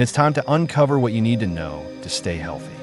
and it's time to uncover what you need to know to stay healthy.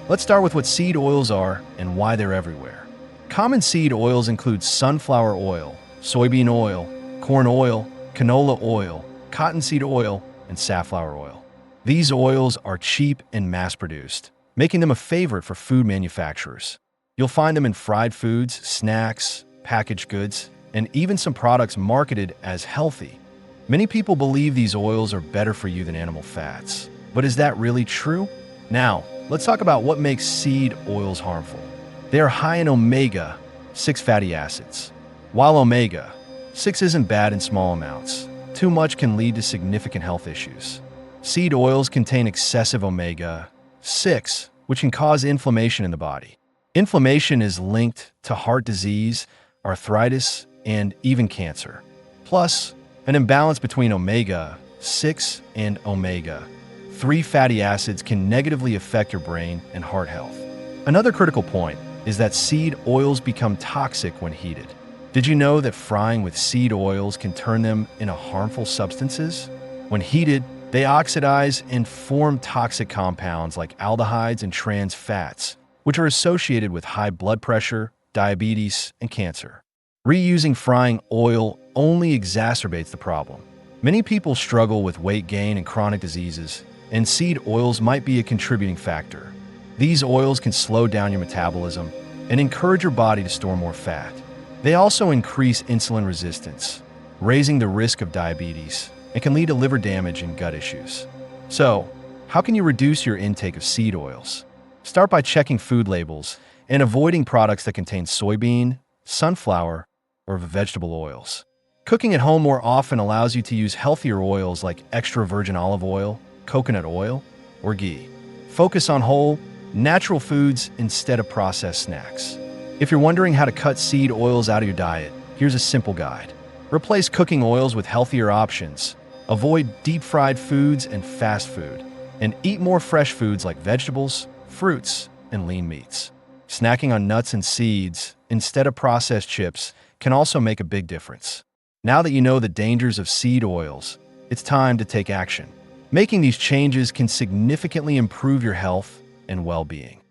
Let's start with what seed oils are and why they're everywhere. Common seed oils include sunflower oil, soybean oil, corn oil, canola oil, cottonseed oil, and safflower oil. These oils are cheap and mass-produced, making them a favorite for food manufacturers. You'll find them in fried foods, snacks, packaged goods, and even some products marketed as healthy. Many people believe these oils are better for you than animal fats. But is that really true? Now, let's talk about what makes seed oils harmful. They are high in omega-6 fatty acids. While omega-6 isn't bad in small amounts, too much can lead to significant health issues. Seed oils contain excessive omega-6, which can cause inflammation in the body. Inflammation is linked to heart disease, arthritis, and even cancer. Plus, an imbalance between omega-6 and omega-3 fatty acids can negatively affect your brain and heart health. Another critical point is that seed oils become toxic when heated. Did you know that frying with seed oils can turn them into harmful substances? When heated, they oxidize and form toxic compounds like aldehydes and trans fats, which are associated with high blood pressure, diabetes, and cancer. Reusing frying oil only exacerbates the problem. Many people struggle with weight gain and chronic diseases, and seed oils might be a contributing factor. These oils can slow down your metabolism and encourage your body to store more fat. They also increase insulin resistance, raising the risk of diabetes, and can lead to liver damage and gut issues. So, how can you reduce your intake of seed oils? Start by checking food labels and avoiding products that contain soybean, sunflower, or vegetable oils. Cooking at home more often allows you to use healthier oils like extra virgin olive oil, coconut oil, or ghee. Focus on whole, natural foods instead of processed snacks. If you're wondering how to cut seed oils out of your diet, here's a simple guide. Replace cooking oils with healthier options. Avoid deep-fried foods and fast food, and eat more fresh foods like vegetables, fruits, and lean meats. Snacking on nuts and seeds instead of processed chips can also make a big difference. Now that you know the dangers of seed oils, it's time to take action. Making these changes can significantly improve your health and well-being.